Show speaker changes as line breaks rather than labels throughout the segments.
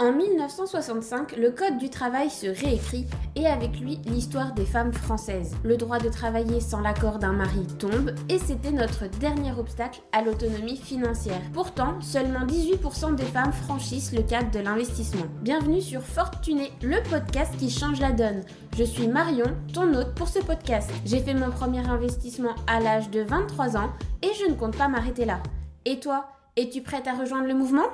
En 1965, le Code du travail se réécrit et avec lui l'histoire des femmes françaises. Le droit de travailler sans l'accord d'un mari tombe et c'était notre dernier obstacle à l'autonomie financière. Pourtant, seulement 18% des femmes franchissent le cap de l'investissement. Bienvenue sur Fortuné, le podcast qui change la donne. Je suis Marion, ton hôte pour ce podcast. J'ai fait mon premier investissement à l'âge de 23 ans et je ne compte pas m'arrêter là. Et toi, es-tu prête à rejoindre le mouvement ?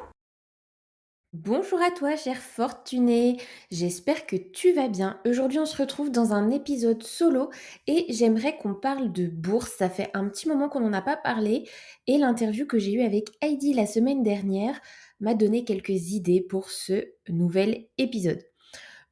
Bonjour à toi, chère Fortunée. J'espère que tu vas bien. Aujourd'hui, on se retrouve dans un épisode solo et j'aimerais qu'on parle de bourse. Ça fait un petit moment qu'on n'en a pas parlé et l'interview que j'ai eue avec Heidi la semaine dernière m'a donné quelques idées pour ce nouvel épisode.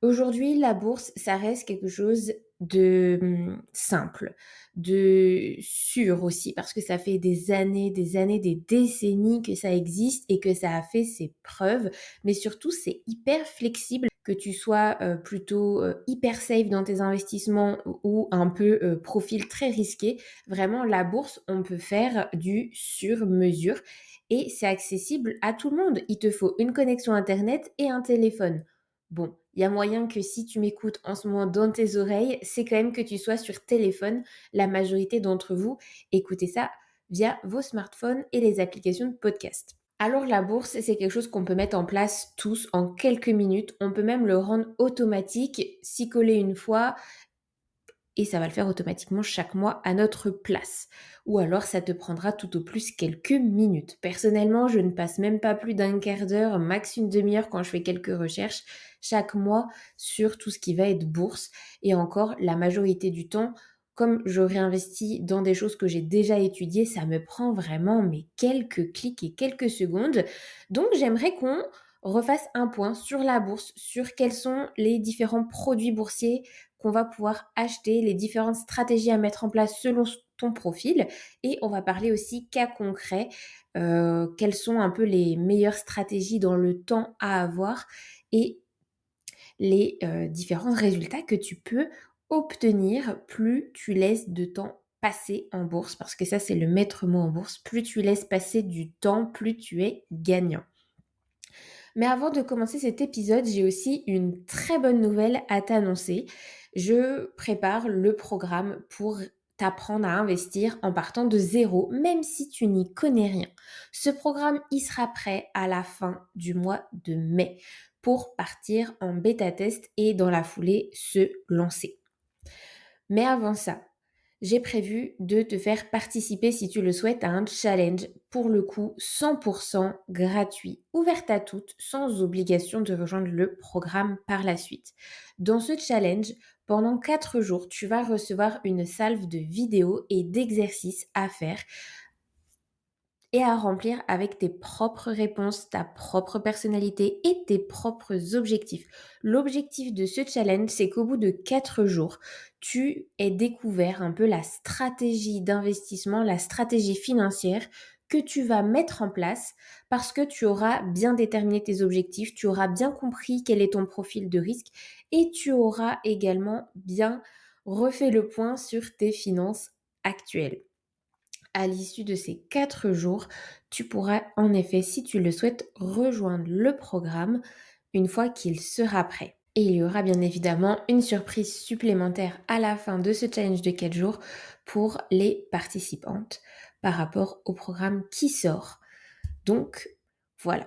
Aujourd'hui, la bourse, ça reste quelque chose de simple, de sûr aussi, parce que ça fait des années, des décennies que ça existe et que ça a fait ses preuves. Mais surtout, c'est hyper flexible, que tu sois plutôt hyper safe dans tes investissements ou un peu profil très risqué. Vraiment, la bourse, on peut faire du sur-mesure et c'est accessible à tout le monde. Il te faut une connexion Internet et un téléphone. Bon, il y a moyen que si tu m'écoutes en ce moment dans tes oreilles, c'est quand même que tu sois sur téléphone. La majorité d'entre vous écoutez ça via vos smartphones et les applications de podcast. Alors la bourse, c'est quelque chose qu'on peut mettre en place tous en quelques minutes. On peut même le rendre automatique, s'y coller une fois et ça va le faire automatiquement chaque mois à notre place. Ou alors ça te prendra tout au plus quelques minutes. Personnellement, je ne passe même pas plus d'un quart d'heure, max une demi-heure quand je fais quelques recherches chaque mois sur tout ce qui va être bourse. Et encore, la majorité du temps, comme je réinvestis dans des choses que j'ai déjà étudiées, ça me prend vraiment mais quelques clics et quelques secondes. Donc j'aimerais qu'on refasse un point sur la bourse, sur quels sont les différents produits boursiers qu'on va pouvoir acheter, les différentes stratégies à mettre en place selon ton profil. Et on va parler aussi cas concret, quelles sont un peu les meilleures stratégies dans le temps à avoir et les différents résultats que tu peux obtenir plus tu laisses de temps passer en bourse, parce que ça c'est le maître mot en bourse, plus tu laisses passer du temps, plus tu es gagnant. Mais avant de commencer cet épisode, j'ai aussi une très bonne nouvelle à t'annoncer. Je prépare le programme pour t'apprendre à investir en partant de zéro, même si tu n'y connais rien. Ce programme, il sera prêt à la fin du mois de mai pour partir en bêta test et dans la foulée se lancer. Mais avant ça, j'ai prévu de te faire participer, si tu le souhaites, à un challenge, pour le coup 100% gratuit, ouvert à toutes, sans obligation de rejoindre le programme par la suite. Dans ce challenge, pendant 4 jours, tu vas recevoir une salve de vidéos et d'exercices à faire et à remplir avec tes propres réponses, ta propre personnalité et tes propres objectifs. L'objectif de ce challenge, c'est qu'au bout de 4 jours, tu aies découvert un peu la stratégie d'investissement, la stratégie financière que tu vas mettre en place parce que tu auras bien déterminé tes objectifs, tu auras bien compris quel est ton profil de risque et tu auras également bien refait le point sur tes finances actuelles. À l'issue de ces 4 jours, tu pourras en effet, si tu le souhaites, rejoindre le programme une fois qu'il sera prêt. Et il y aura bien évidemment une surprise supplémentaire à la fin de ce challenge de 4 jours pour les participantes par rapport au programme qui sort. Donc voilà.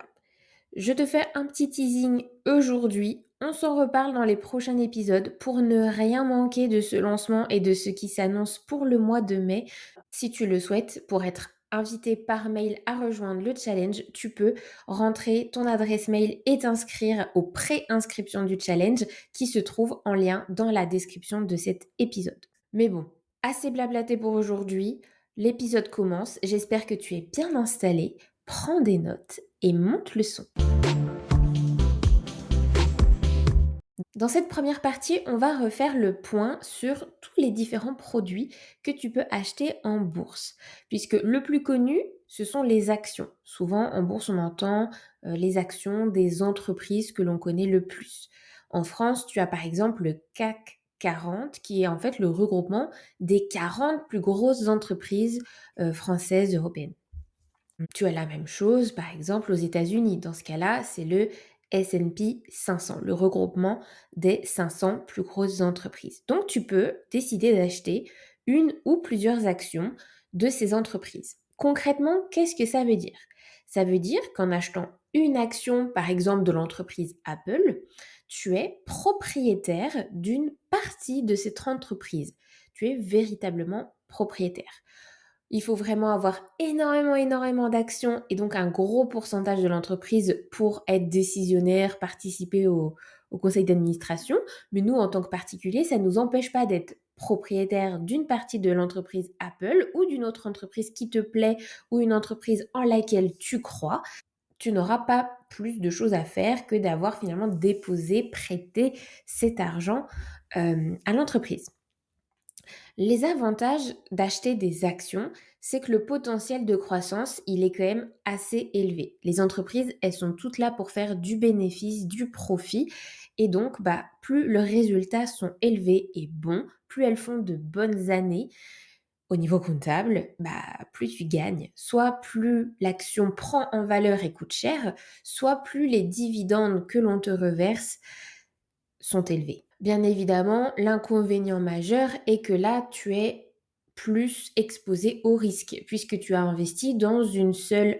Je te fais un petit teasing aujourd'hui. On s'en reparle dans les prochains épisodes pour ne rien manquer de ce lancement et de ce qui s'annonce pour le mois de mai. Si tu le souhaites, pour être invité par mail à rejoindre le challenge, tu peux rentrer ton adresse mail et t'inscrire aux pré-inscriptions du challenge qui se trouve en lien dans la description de cet épisode. Mais bon, assez blablaté pour aujourd'hui. L'épisode commence. J'espère que tu es bien installé. Prends des notes et monte le son. Dans cette première partie, on va refaire le point sur tous les différents produits que tu peux acheter en bourse. Puisque le plus connu, ce sont les actions. Souvent, en bourse, on entend les actions des entreprises que l'on connaît le plus. En France, tu as par exemple le CAC 40, qui est en fait le regroupement des 40 plus grosses entreprises françaises, européennes. Tu as la même chose, par exemple, aux États-Unis. Dans ce cas-là, c'est le S&P 500, le regroupement des 500 plus grosses entreprises. Donc tu peux décider d'acheter une ou plusieurs actions de ces entreprises. Concrètement, qu'est-ce que ça veut dire? Ça veut dire qu'en achetant une action, par exemple, de l'entreprise Apple, tu es propriétaire d'une partie de cette entreprise. Tu es véritablement propriétaire. Il faut vraiment avoir énormément d'actions et donc un gros pourcentage de l'entreprise pour être décisionnaire, participer au conseil d'administration. Mais nous, en tant que particulier, ça ne nous empêche pas d'être propriétaire d'une partie de l'entreprise Apple ou d'une autre entreprise qui te plaît ou une entreprise en laquelle tu crois. Tu n'auras pas plus de choses à faire que d'avoir finalement déposé, prêté cet argent à l'entreprise. Les avantages d'acheter des actions, c'est que le potentiel de croissance, il est quand même assez élevé. Les entreprises, elles sont toutes là pour faire du bénéfice, du profit. Et donc, plus leurs résultats sont élevés et bons, plus elles font de bonnes années au niveau comptable, plus tu gagnes. Soit plus l'action prend en valeur et coûte cher, soit plus les dividendes que l'on te reverse sont élevés. Bien évidemment, l'inconvénient majeur est que là, tu es plus exposé au risque puisque tu as investi dans une seule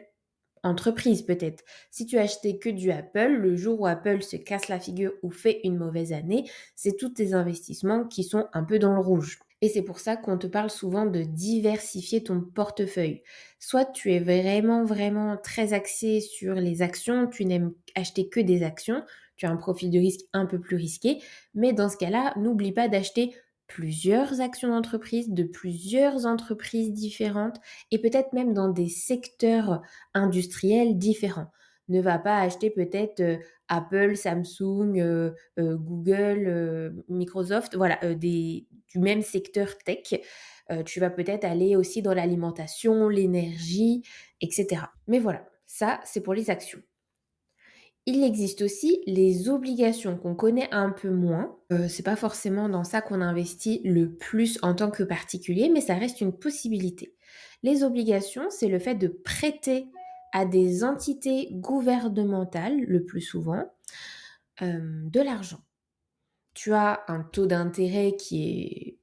entreprise peut-être. Si tu achetais que du Apple, le jour où Apple se casse la figure ou fait une mauvaise année, c'est tous tes investissements qui sont un peu dans le rouge. Et c'est pour ça qu'on te parle souvent de diversifier ton portefeuille. Soit tu es vraiment très axé sur les actions, tu n'aimes acheter que des actions, tu as un profil de risque un peu plus risqué, mais dans ce cas-là, n'oublie pas d'acheter plusieurs actions d'entreprise, de plusieurs entreprises différentes et peut-être même dans des secteurs industriels différents. Ne va pas acheter peut-être Apple, Samsung, Google, Microsoft, voilà, du même secteur tech. Tu vas peut-être aller aussi dans l'alimentation, l'énergie, etc. Mais voilà, ça c'est pour les actions. Il existe aussi les obligations qu'on connaît un peu moins. C'est pas forcément dans ça qu'on investit le plus en tant que particulier, mais ça reste une possibilité. Les obligations, c'est le fait de prêter à des entités gouvernementales, le plus souvent, de l'argent. Tu as un taux d'intérêt qui est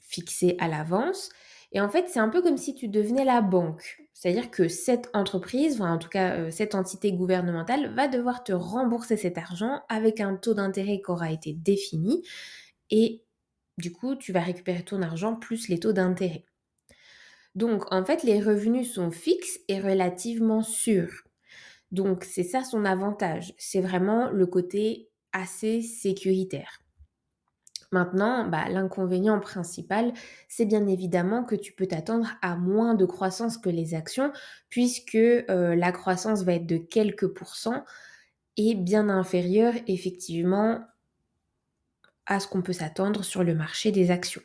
fixé à l'avance. Et en fait, c'est un peu comme si tu devenais la banque. C'est-à-dire que cette entreprise, enfin, en tout cas cette entité gouvernementale, va devoir te rembourser cet argent avec un taux d'intérêt qui aura été défini. Et du coup, tu vas récupérer ton argent plus les taux d'intérêt. Donc, en fait, les revenus sont fixes et relativement sûrs. Donc, c'est ça son avantage. C'est vraiment le côté assez sécuritaire. Maintenant, l'inconvénient principal, c'est bien évidemment que tu peux t'attendre à moins de croissance que les actions, puisque la croissance va être de quelques pourcents et bien inférieure effectivement à ce qu'on peut s'attendre sur le marché des actions.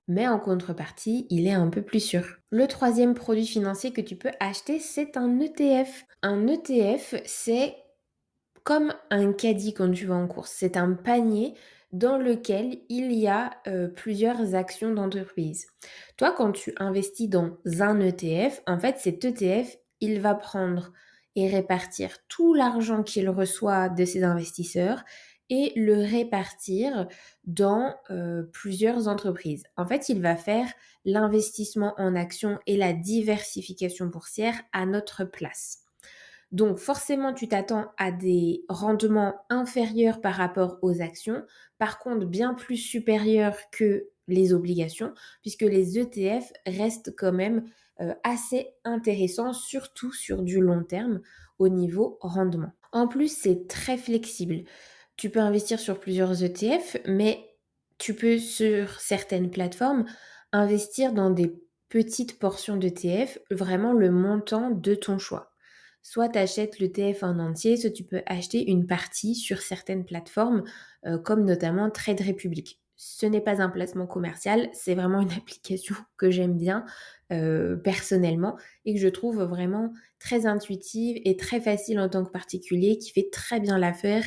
Mais en contrepartie, il est un peu plus sûr. Le troisième produit financier que tu peux acheter, c'est un ETF. Un ETF, c'est comme un caddie quand tu vas en course. C'est un panier dans lequel il y a plusieurs actions d'entreprise. Toi, quand tu investis dans un ETF, en fait, cet ETF, il va prendre et répartir tout l'argent qu'il reçoit de ses investisseurs et le répartir dans plusieurs entreprises. En fait, il va faire l'investissement en actions et la diversification boursière à notre place. Donc forcément, tu t'attends à des rendements inférieurs par rapport aux actions, par contre bien plus supérieurs que les obligations, puisque les ETF restent quand même assez intéressants, surtout sur du long terme au niveau rendement. En plus, c'est très flexible. Tu peux investir sur plusieurs ETF, mais tu peux sur certaines plateformes investir dans des petites portions d'ETF, vraiment le montant de ton choix. Soit tu achètes l'ETF en entier, soit tu peux acheter une partie sur certaines plateformes, comme notamment Trade Republic. Ce n'est pas un placement commercial, c'est vraiment une application que j'aime bien personnellement et que je trouve vraiment très intuitive et très facile en tant que particulier, qui fait très bien l'affaire,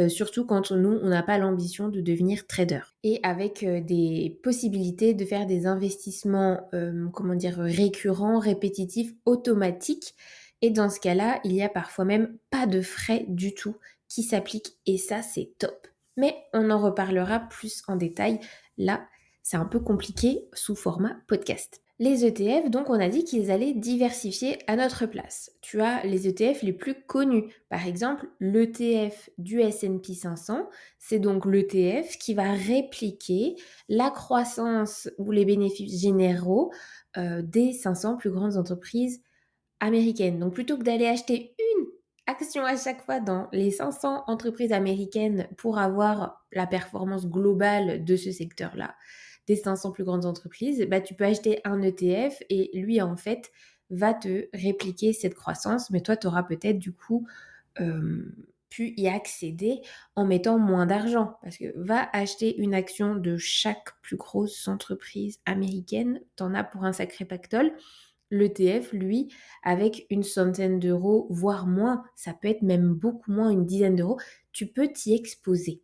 surtout quand nous, on n'a pas l'ambition de devenir trader. Et avec des possibilités de faire des investissements, récurrents, répétitifs, automatiques. Et dans ce cas-là, il y a parfois même pas de frais du tout qui s'appliquent et ça, c'est top. Mais on en reparlera plus en détail. Là, c'est un peu compliqué sous format podcast. Les ETF, donc on a dit qu'ils allaient diversifier à notre place. Tu as les ETF les plus connus. Par exemple, l'ETF du S&P 500, c'est donc l'ETF qui va répliquer la croissance ou les bénéfices généraux des 500 plus grandes entreprises américaines. Donc plutôt que d'aller acheter une action à chaque fois dans les 500 entreprises américaines pour avoir la performance globale de ce secteur-là, des 500 plus grandes entreprises, bah, tu peux acheter un ETF et lui, en fait, va te répliquer cette croissance, mais toi, tu auras peut-être du coup pu y accéder en mettant moins d'argent. Parce que va acheter une action de chaque plus grosse entreprise américaine, t'en as pour un sacré pactole. L'ETF, lui, avec une centaine d'euros, voire moins, ça peut être même beaucoup moins, une dizaine d'euros, tu peux t'y exposer.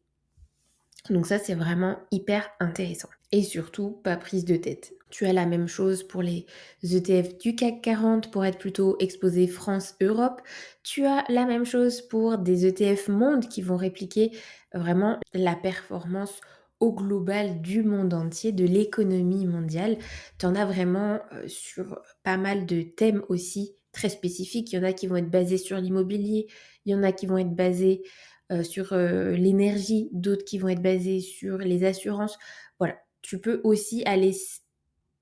Donc ça, c'est vraiment hyper intéressant. Et surtout, pas prise de tête. Tu as la même chose pour les ETF du CAC 40 pour être plutôt exposé France-Europe. Tu as la même chose pour des ETF monde qui vont répliquer vraiment la performance au global du monde entier, de l'économie mondiale. Tu en as vraiment sur pas mal de thèmes aussi très spécifiques. Il y en a qui vont être basés sur l'immobilier, il y en a qui vont être basés sur l'énergie, d'autres qui vont être basés sur les assurances. Voilà, tu peux aussi aller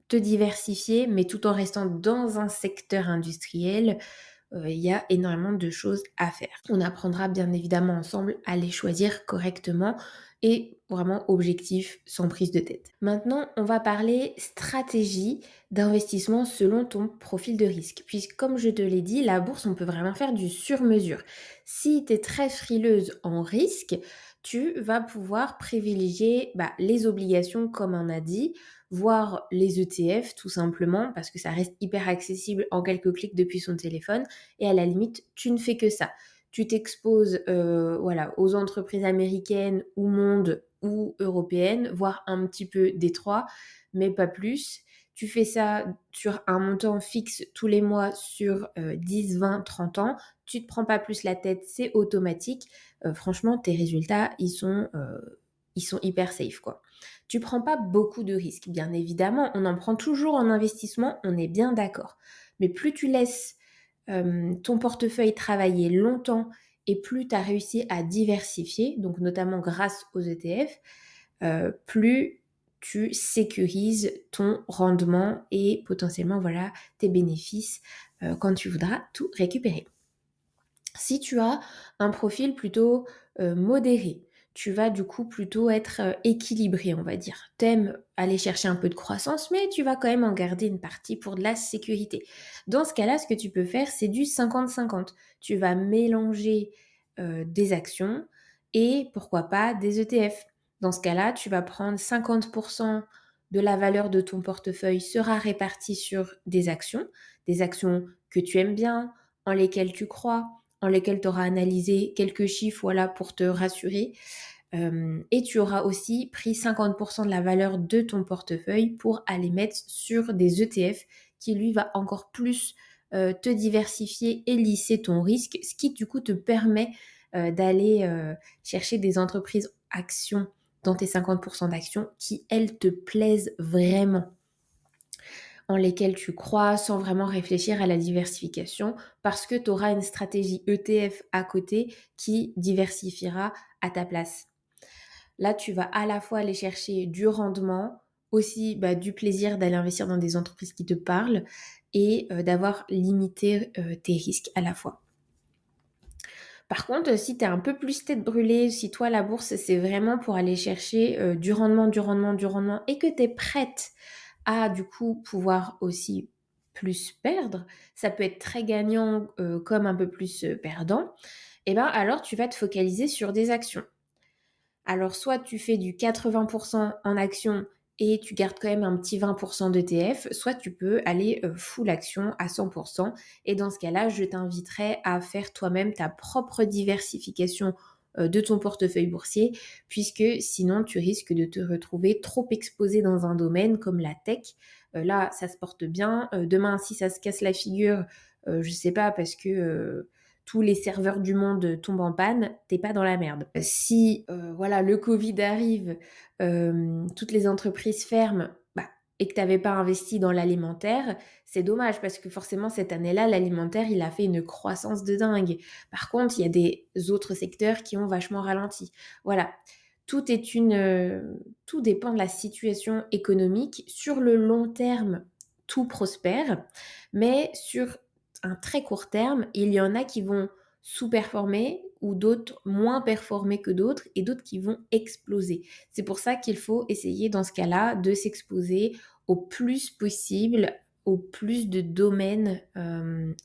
te diversifier, mais tout en restant dans un secteur industriel. Il y a énormément de choses à faire. On apprendra bien évidemment ensemble à les choisir correctement et vraiment objectif sans prise de tête. Maintenant, on va parler stratégie d'investissement selon ton profil de risque. Puisque comme je te l'ai dit, la bourse, on peut vraiment faire du sur-mesure. Si tu es très frileuse en risque, tu vas pouvoir privilégier les obligations comme on a dit, voire les ETF tout simplement parce que ça reste hyper accessible en quelques clics depuis son téléphone et à la limite tu ne fais que ça. Tu t'exposes aux entreprises américaines ou monde ou européennes, voire un petit peu des trois, mais pas plus. Tu fais ça sur un montant fixe tous les mois sur 10, 20, 30 ans. Tu te prends pas plus la tête, c'est automatique. Franchement, tes résultats, ils sont hyper safe, quoi. Tu prends pas beaucoup de risques, bien évidemment. On en prend toujours en investissement, on est bien d'accord. Mais plus tu laisses ton portefeuille travailler longtemps et plus tu as réussi à diversifier, donc notamment grâce aux ETF, plus tu sécurises ton rendement et potentiellement tes bénéfices quand tu voudras tout récupérer. Si tu as un profil plutôt modéré, tu vas du coup plutôt être équilibré, on va dire. T'aimes aller chercher un peu de croissance, mais tu vas quand même en garder une partie pour de la sécurité. Dans ce cas-là, ce que tu peux faire, c'est du 50-50. Tu vas mélanger des actions et pourquoi pas des ETF. Dans ce cas-là, tu vas prendre 50% de la valeur de ton portefeuille sera répartie sur des actions que tu aimes bien, en lesquelles tu crois, en lesquelles tu auras analysé quelques chiffres pour te rassurer. Et tu auras aussi pris 50% de la valeur de ton portefeuille pour aller mettre sur des ETF qui lui va encore plus te diversifier et lisser ton risque, ce qui du coup te permet d'aller chercher des entreprises actions dans tes 50% d'actions qui, elles, te plaisent vraiment, en lesquelles tu crois sans vraiment réfléchir à la diversification parce que tu auras une stratégie ETF à côté qui diversifiera à ta place. Là, tu vas à la fois aller chercher du rendement, aussi du plaisir d'aller investir dans des entreprises qui te parlent et d'avoir limité tes risques à la fois. Par contre, si tu es un peu plus tête brûlée, si toi, la bourse, c'est vraiment pour aller chercher du rendement et que tu es prête à du coup pouvoir aussi plus perdre, ça peut être très gagnant comme un peu plus perdant, et alors tu vas te focaliser sur des actions. Alors soit tu fais du 80% en actions et tu gardes quand même un petit 20% d'ETF, soit tu peux aller full action à 100%. Et dans ce cas-là, je t'inviterai à faire toi-même ta propre diversification de ton portefeuille boursier, puisque sinon tu risques de te retrouver trop exposé dans un domaine comme la tech. Là, ça se porte bien. Demain, si ça se casse la figure, je sais pas, parce que tous les serveurs du monde tombent en panne, t'es pas dans la merde. Si voilà, le Covid arrive, toutes les entreprises ferment, bah, et que t'avais pas investi dans l'alimentaire, c'est dommage parce que forcément cette année-là, l'alimentaire, il a fait une croissance de dingue. Par contre, il y a des autres secteurs qui ont vachement ralenti. Voilà. Tout dépend de la situation économique. Sur le long terme, tout prospère, mais sur un très court terme, il y en a qui vont sous-performer ou d'autres moins performer que d'autres et d'autres qui vont exploser. C'est pour ça qu'il faut essayer dans ce cas-là de s'exposer au plus possible au plus de domaines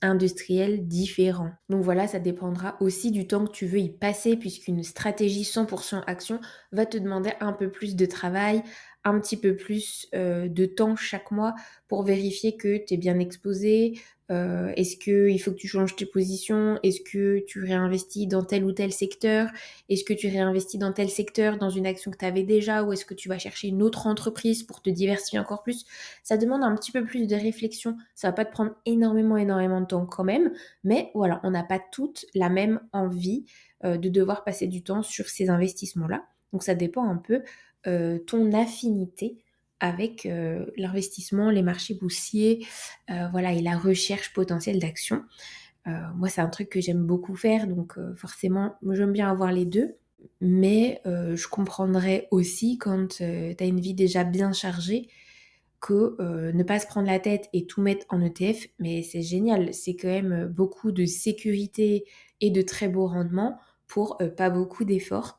industriels différents. Donc voilà, ça dépendra aussi du temps que tu veux y passer puisqu'une stratégie 100% action va te demander un peu plus de travail, un petit peu plus de temps chaque mois pour vérifier que tu es bien exposé. Est-ce qu'il faut que tu changes tes positions? Est-ce que tu réinvestis dans tel ou tel secteur? Est-ce que tu réinvestis dans tel secteur, dans une action que tu avais déjà? Ou est-ce que tu vas chercher une autre entreprise pour te diversifier encore plus? Ça demande un petit peu plus de réflexion. Ça va pas te prendre énormément de temps quand même. Mais voilà, on n'a pas toute la même envie de devoir passer du temps sur ces investissements-là. Donc ça dépend un peu ton affinité avec l'investissement, les marchés boursiers, voilà, et la recherche potentielle d'actions. Moi, c'est un truc que j'aime beaucoup faire, donc forcément, j'aime bien avoir les deux. Mais je comprendrais aussi quand tu as une vie déjà bien chargée que ne pas se prendre la tête et tout mettre en ETF, mais c'est génial. C'est quand même beaucoup de sécurité et de très beaux rendements pour pas beaucoup d'efforts.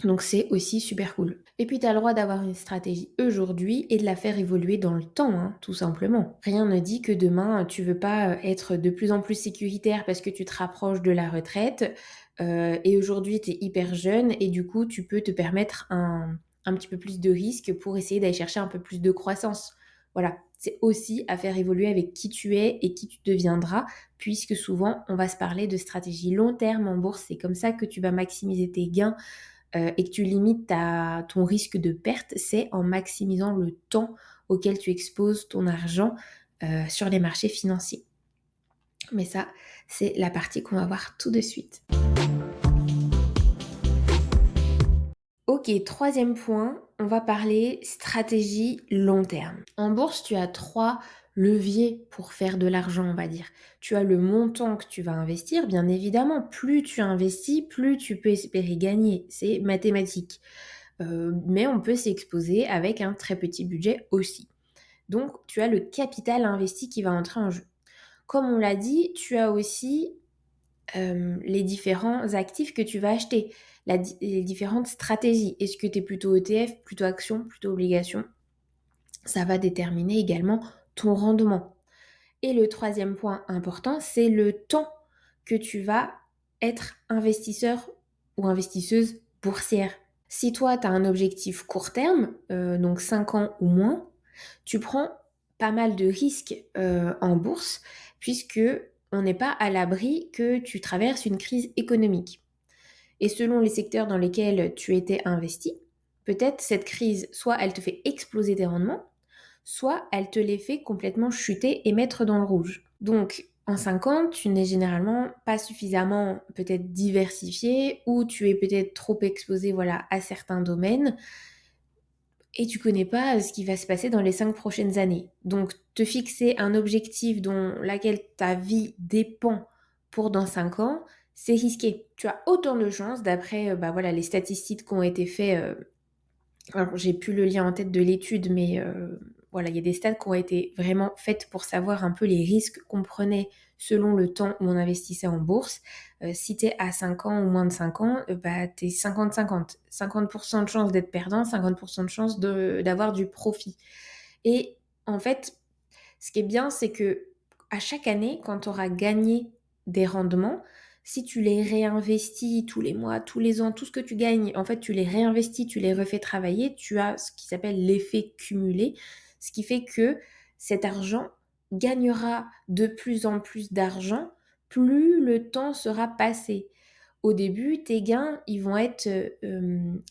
Donc c'est aussi super cool. Et puis tu as le droit d'avoir une stratégie aujourd'hui et de la faire évoluer dans le temps, hein, tout simplement. Rien ne dit que demain tu veux pas être de plus en plus sécuritaire parce que tu te rapproches de la retraite et aujourd'hui tu es hyper jeune et du coup tu peux te permettre un petit peu plus de risque pour essayer d'aller chercher un peu plus de croissance. Voilà, c'est aussi à faire évoluer avec qui tu es et qui tu deviendras, puisque souvent on va se parler de stratégie long terme en bourse. C'est comme ça que tu vas maximiser tes gains et que tu limites ton risque de perte, c'est en maximisant le temps auquel tu exposes ton argent sur les marchés financiers. Mais ça, c'est la partie qu'on va voir tout de suite. Ok, troisième point, on va parler stratégie long terme. En bourse, tu as 3 leviers pour faire de l'argent, on va dire. Tu as le montant que tu vas investir, bien évidemment. Plus tu investis, plus tu peux espérer gagner. C'est mathématique. Mais on peut s'exposer avec un très petit budget aussi. Donc, tu as le capital investi qui va entrer en jeu. Comme on l'a dit, tu as aussi les différents actifs que tu vas acheter, les différentes stratégies. Est-ce que tu es plutôt ETF, plutôt action, plutôt obligation? Ça va déterminer également ton rendement. Et le troisième point important, c'est le temps que tu vas être investisseur ou investisseuse boursière. Si toi, tu as un objectif court terme, donc 5 ans ou moins, tu prends pas mal de risques en bourse puisque on n'est pas à l'abri que tu traverses une crise économique. Et selon les secteurs dans lesquels tu étais investi, peut-être cette crise, soit elle te fait exploser tes rendements, soit elle te les fait complètement chuter et mettre dans le rouge. Donc, en 5 ans, tu n'es généralement pas suffisamment peut-être diversifié ou tu es peut-être trop exposé voilà, à certains domaines et tu connais pas ce qui va se passer dans les 5 prochaines années. Donc, te fixer un objectif dont laquelle ta vie dépend pour dans 5 ans, c'est risqué. Tu as autant de chances, d'après voilà, les statistiques qui ont été faites. Alors, j'ai plus le lien en tête de l'étude, mais voilà, il y a des stats qui ont été vraiment faites pour savoir un peu les risques qu'on prenait selon le temps où on investissait en bourse. Si tu es à 5 ans ou moins de 5 ans, tu es 50-50. 50% de chance d'être perdant, 50% de chance d'avoir du profit. Et en fait, ce qui est bien, c'est que à chaque année, quand tu auras gagné des rendements, si tu les réinvestis tous les mois, tous les ans, tout ce que tu gagnes, en fait, tu les réinvestis, tu les refais travailler, tu as ce qui s'appelle l'effet cumulé, ce qui fait que cet argent gagnera de plus en plus d'argent plus le temps sera passé. Au début, tes gains, ils vont être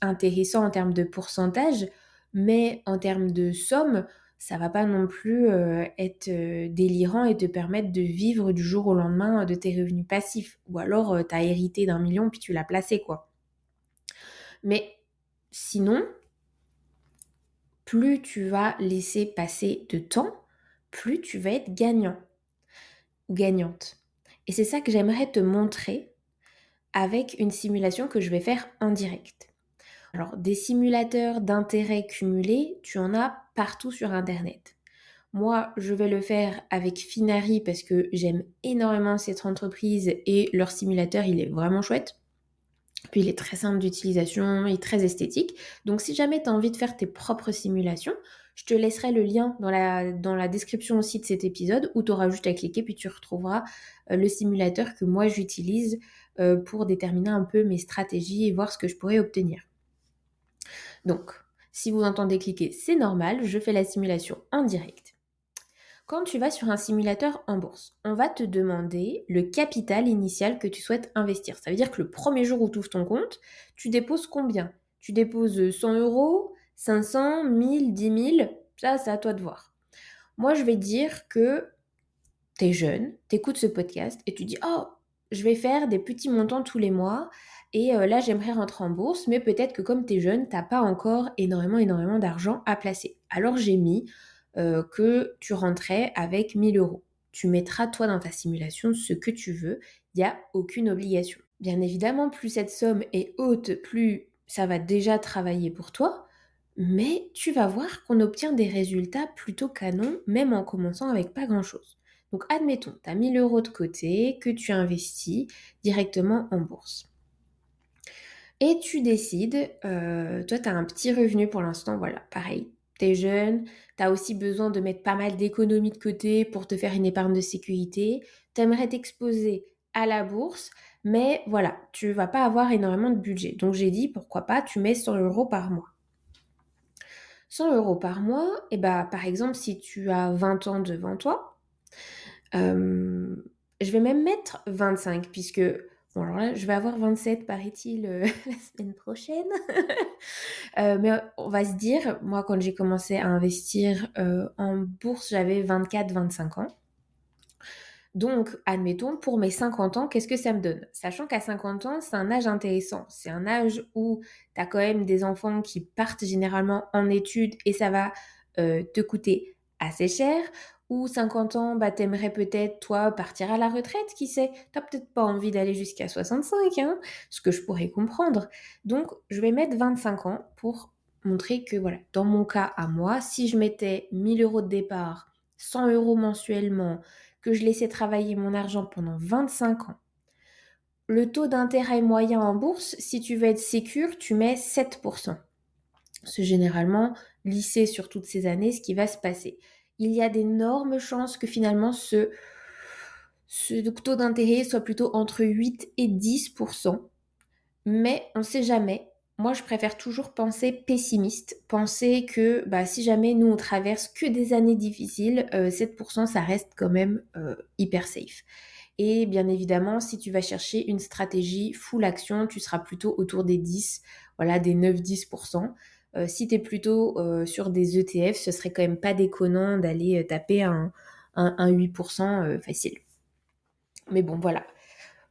intéressants en termes de pourcentage, mais en termes de somme, ça va pas non plus être délirant et te permettre de vivre du jour au lendemain de tes revenus passifs. Ou alors, t'as hérité d'1 million puis tu l'as placé, quoi. Mais sinon, plus tu vas laisser passer de temps, plus tu vas être gagnant ou gagnante. Et c'est ça que j'aimerais te montrer avec une simulation que je vais faire en direct. Alors, des simulateurs d'intérêt cumulés, tu en as partout sur Internet. Moi, je vais le faire avec Finari parce que j'aime énormément cette entreprise et leur simulateur, il est vraiment chouette. Puis il est très simple d'utilisation, il est très esthétique. Donc si jamais tu as envie de faire tes propres simulations, je te laisserai le lien dans la description aussi de cet épisode où tu auras juste à cliquer puis tu retrouveras le simulateur que moi j'utilise pour déterminer un peu mes stratégies et voir ce que je pourrais obtenir. Donc, si vous entendez cliquer, c'est normal, je fais la simulation en direct. Quand tu vas sur un simulateur en bourse, on va te demander le capital initial que tu souhaites investir. Ça veut dire que le premier jour où tu ouvres ton compte, tu déposes combien? Tu déposes 100 euros, 500, 1000, 10 000. Ça, c'est à toi de voir. Moi, je vais dire que tu es jeune, tu écoutes ce podcast et tu dis, oh, je vais faire des petits montants tous les mois et là, j'aimerais rentrer en bourse, mais peut-être que comme tu es jeune, tu n'as pas encore énormément d'argent à placer. Alors, j'ai mis que tu rentrais avec 1000 euros. Tu mettras, toi, dans ta simulation, ce que tu veux. Il n'y a aucune obligation. Bien évidemment, plus cette somme est haute, plus ça va déjà travailler pour toi. Mais tu vas voir qu'on obtient des résultats plutôt canons, même en commençant avec pas grand-chose. Donc, admettons, tu as 1000 euros de côté que tu investis directement en bourse. Et tu décides, toi, tu as un petit revenu pour l'instant, voilà, pareil. Tu es jeune, tu as aussi besoin de mettre pas mal d'économies de côté pour te faire une épargne de sécurité. Tu aimerais t'exposer à la bourse, mais voilà, tu vas pas avoir énormément de budget. Donc, j'ai dit, pourquoi pas, tu mets 100 euros par mois. 100 euros par mois, et bah, par exemple, si tu as 20 ans devant toi, je vais même mettre 25, puisque, bon, alors là, je vais avoir 27, paraît-il, la semaine prochaine. Mais on va se dire, moi, quand j'ai commencé à investir en bourse, j'avais 24-25 ans. Donc, admettons, pour mes 50 ans, qu'est-ce que ça me donne? Sachant qu'à 50 ans, c'est un âge intéressant. C'est un âge où tu as quand même des enfants qui partent généralement en études et ça va te coûter assez cher. Ou 50 ans, bah, t'aimerais peut-être, toi, partir à la retraite, qui sait? T'as peut-être pas envie d'aller jusqu'à 65, hein, ce que je pourrais comprendre. Donc, je vais mettre 25 ans pour montrer que, voilà, dans mon cas à moi, si je mettais 1000 euros de départ, 100 euros mensuellement, que je laissais travailler mon argent pendant 25 ans. Le taux d'intérêt moyen en bourse, si tu veux être sécure, tu mets 7%. C'est généralement lissé sur toutes ces années ce qui va se passer. Il y a d'énormes chances que finalement ce taux d'intérêt soit plutôt entre 8 et 10%. Mais on ne sait jamais. Moi, je préfère toujours penser pessimiste, penser que bah, si jamais nous, on traverse que des années difficiles, 7%, ça reste quand même hyper safe. Et bien évidemment, si tu vas chercher une stratégie full action, tu seras plutôt autour des 10, voilà, des 9-10%. Si tu es plutôt sur des ETF, ce serait quand même pas déconnant d'aller taper un 8% facile. Mais bon, voilà.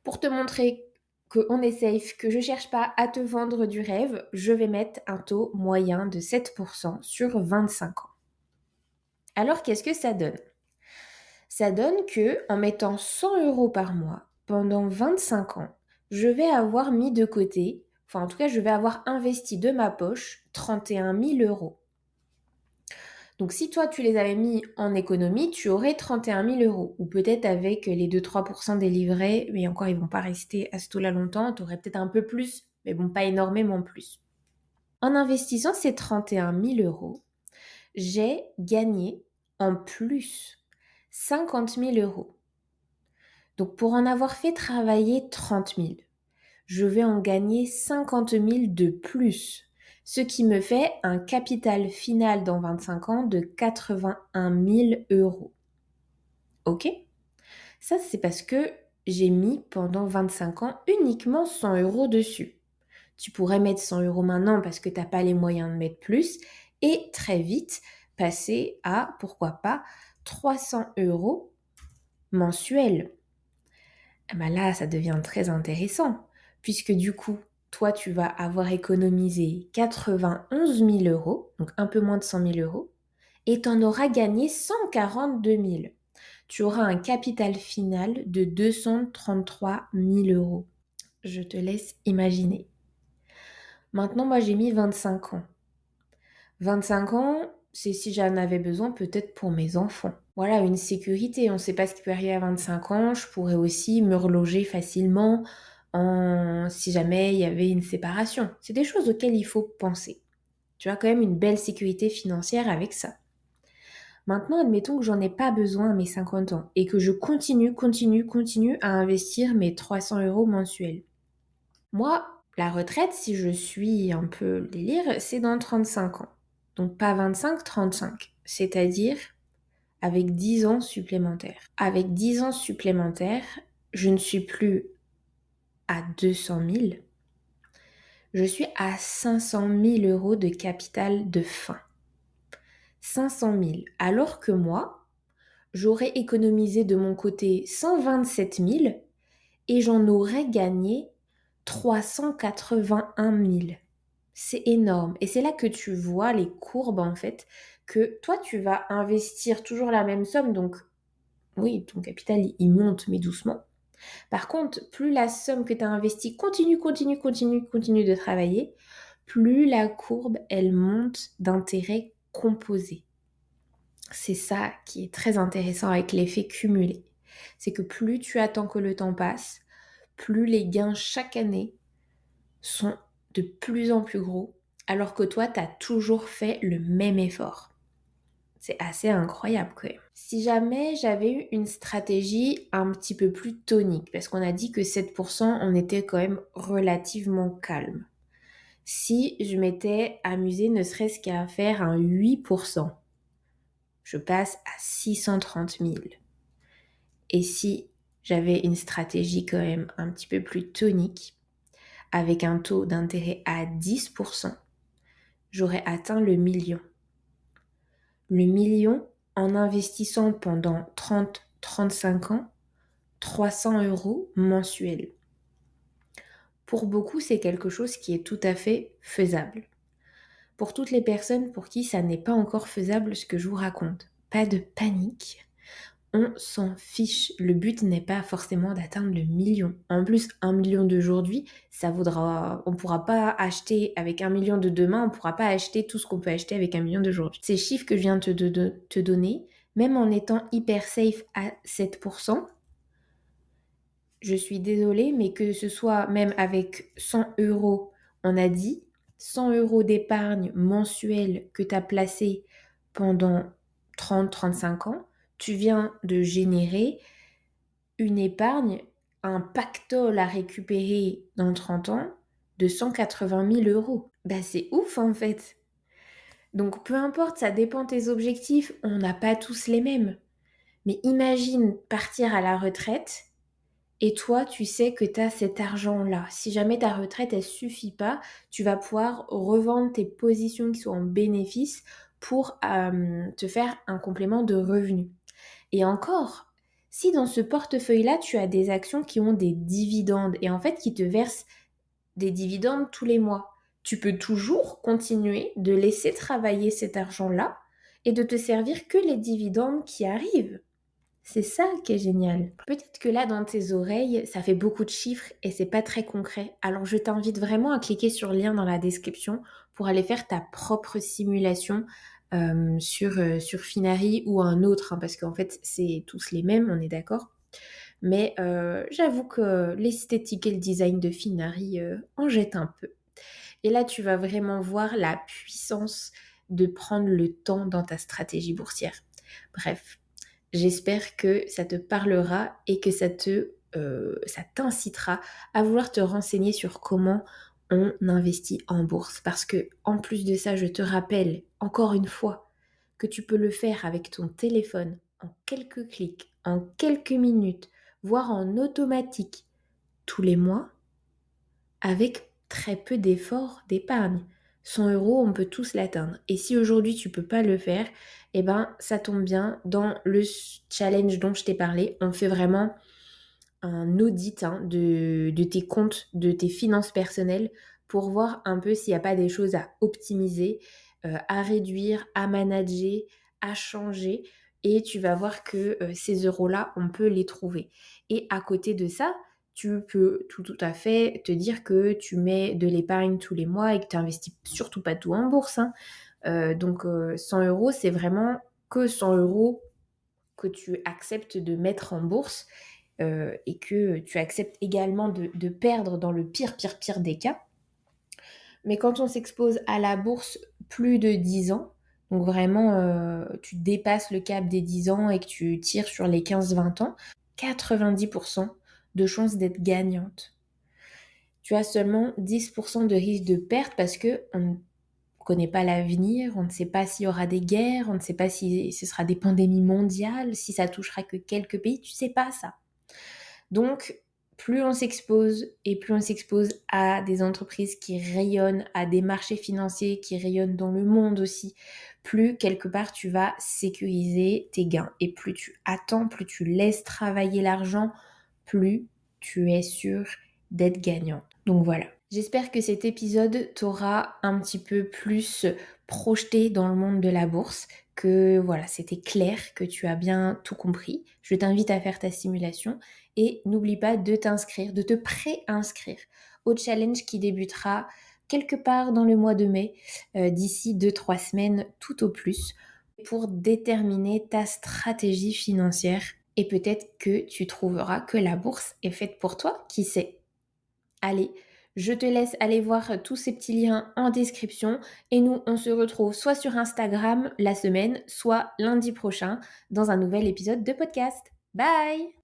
Pour te montrer qu'on est safe, que je cherche pas à te vendre du rêve, je vais mettre un taux moyen de 7% sur 25 ans. Alors, qu'est-ce que ça donne? Ça donne que en mettant 100 euros par mois pendant 25 ans, je vais avoir mis de côté, enfin en tout cas, je vais avoir investi de ma poche 31 000 euros. Donc si toi tu les avais mis en économie, tu aurais 31 000 euros. Ou peut-être avec les 2-3% des livrets, mais encore ils vont pas rester à ce taux-là longtemps, tu aurais peut-être un peu plus, mais bon, pas énormément plus. En investissant ces 31 000 euros, j'ai gagné en plus 50 000 euros. Donc pour en avoir fait travailler 30 000, je vais en gagner 50 000 de plus, ce qui me fait un capital final dans 25 ans de 81 000 euros. Ok? Ça, c'est parce que j'ai mis pendant 25 ans uniquement 100 euros dessus. Tu pourrais mettre 100 euros maintenant parce que tu n'as pas les moyens de mettre plus. Et très vite, passer à, pourquoi pas, 300 euros mensuels. Eh ben là, ça devient très intéressant, puisque du coup, toi, tu vas avoir économisé 91 000 euros, donc un peu moins de 100 000 euros, et tu en auras gagné 142 000. Tu auras un capital final de 233 000 euros. Je te laisse imaginer. Maintenant, moi, j'ai mis 25 ans. 25 ans, c'est si j'en avais besoin peut-être pour mes enfants. Voilà, une sécurité. On ne sait pas ce qui peut arriver à 25 ans. Je pourrais aussi me reloger facilement si jamais il y avait une séparation. C'est des choses auxquelles il faut penser. Tu as quand même une belle sécurité financière avec ça. Maintenant, admettons que j'en ai pas besoin à mes 50 ans et que je continue à investir mes 300 euros mensuels. Moi, la retraite, si je suis un peu délire, c'est dans 35 ans. Donc pas 25, 35. C'est-à-dire avec 10 ans supplémentaires. Avec 10 ans supplémentaires, je ne suis plus à 200 000. Je suis à 500 000 euros de capital de fin. 500 000. Alors que moi, j'aurais économisé de mon côté 127 000 et j'en aurais gagné 381 000. C'est énorme. Et c'est là que tu vois les courbes, en fait, que toi, tu vas investir toujours la même somme. Donc, oui, ton capital, il monte, mais doucement. Par contre, plus la somme que tu as investie continue de travailler, plus la courbe, elle monte d'intérêt composé. C'est ça qui est très intéressant avec l'effet cumulé. C'est que plus tu attends que le temps passe, plus les gains chaque année sont de plus en plus gros, alors que toi, tu as toujours fait le même effort. C'est assez incroyable quand même. Si jamais j'avais eu une stratégie un petit peu plus tonique, parce qu'on a dit que 7%, on était quand même relativement calme. Si je m'étais amusée ne serait-ce qu'à faire un 8%, je passe à 630 000. Et si j'avais une stratégie quand même un petit peu plus tonique, avec un taux d'intérêt à 10%, j'aurais atteint le million. Le million en investissant pendant 30-35 ans, 300 euros mensuels. Pour beaucoup, c'est quelque chose qui est tout à fait faisable. Pour toutes les personnes pour qui ça n'est pas encore faisable ce que je vous raconte, pas de panique. On s'en fiche. Le but n'est pas forcément d'atteindre le million. En plus, 1 million d'aujourd'hui, ça vaudra... On ne pourra pas acheter avec 1 million de demain, on ne pourra pas acheter tout ce qu'on peut acheter avec 1 million d'aujourd'hui. Ces chiffres que je viens de te donner, même en étant hyper safe à 7%, je suis désolée, mais que ce soit même avec 100 euros, on a dit, 100 euros d'épargne mensuelle que tu as placé pendant 30-35 ans, tu viens de générer une épargne, un pactole à récupérer dans 30 ans de 180 000 euros. Bah, c'est ouf en fait. Donc peu importe, ça dépend de tes objectifs, on n'a pas tous les mêmes. Mais imagine partir à la retraite et toi, tu sais que tu as cet argent-là. Si jamais ta retraite, elle suffit pas, tu vas pouvoir revendre tes positions qui sont en bénéfice pour te faire un complément de revenus. Et encore, si dans ce portefeuille-là, tu as des actions qui ont des dividendes et en fait qui te versent des dividendes tous les mois, tu peux toujours continuer de laisser travailler cet argent-là et de te servir que les dividendes qui arrivent. C'est ça qui est génial. Peut-être que là, dans tes oreilles, ça fait beaucoup de chiffres et c'est pas très concret. Alors, je t'invite vraiment à cliquer sur le lien dans la description pour aller faire ta propre simulation sur Finari ou un autre, hein, parce qu'en fait, c'est tous les mêmes, on est d'accord. Mais j'avoue que l'esthétique et le design de Finari en jettent un peu. Et là, tu vas vraiment voir la puissance de prendre le temps dans ta stratégie boursière. Bref. J'espère que ça te parlera et que ça t'incitera à vouloir te renseigner sur comment on investit en bourse. Parce que, en plus de ça, je te rappelle encore une fois que tu peux le faire avec ton téléphone en quelques clics, en quelques minutes, voire en automatique tous les mois, avec très peu d'efforts d'épargne. 100 euros, on peut tous l'atteindre. Et si aujourd'hui tu peux pas le faire, eh ben ça tombe bien. Dans le challenge dont je t'ai parlé, on fait vraiment un audit de tes comptes, de tes finances personnelles pour voir un peu s'il n'y a pas des choses à optimiser, à réduire, à manager, à changer. Et tu vas voir que ces euros-là, on peut les trouver. Et à côté de ça, tu peux tout à fait te dire que tu mets de l'épargne tous les mois et que tu n'investis surtout pas tout en bourse, hein. Donc 100 euros, c'est vraiment que 100 euros que tu acceptes de mettre en bourse et que tu acceptes également de perdre dans le pire des cas. Mais quand on s'expose à la bourse plus de 10 ans, donc vraiment tu dépasses le cap des 10 ans et que tu tires sur les 15-20 ans, 90% de chances d'être gagnante. Tu as seulement 10% de risque de perte parce que on ne connaît pas l'avenir, on ne sait pas s'il y aura des guerres, on ne sait pas si ce sera des pandémies mondiales, si ça touchera que quelques pays, tu sais pas ça. Donc, plus on s'expose et plus on s'expose à des entreprises qui rayonnent, à des marchés financiers qui rayonnent dans le monde aussi, plus quelque part tu vas sécuriser tes gains. Et plus tu attends, plus tu laisses travailler l'argent, plus tu es sûr d'être gagnant. Donc voilà. J'espère que cet épisode t'aura un petit peu plus projeté dans le monde de la bourse, que voilà, c'était clair, que tu as bien tout compris. Je t'invite à faire ta simulation et n'oublie pas de t'inscrire, de te pré-inscrire au challenge qui débutera quelque part dans le mois de mai, d'ici 2-3 semaines tout au plus, pour déterminer ta stratégie financière. Et peut-être que tu trouveras que la bourse est faite pour toi, qui sait. Allez, je te laisse aller voir tous ces petits liens en description et nous, on se retrouve soit sur Instagram la semaine, soit lundi prochain dans un nouvel épisode de podcast. Bye!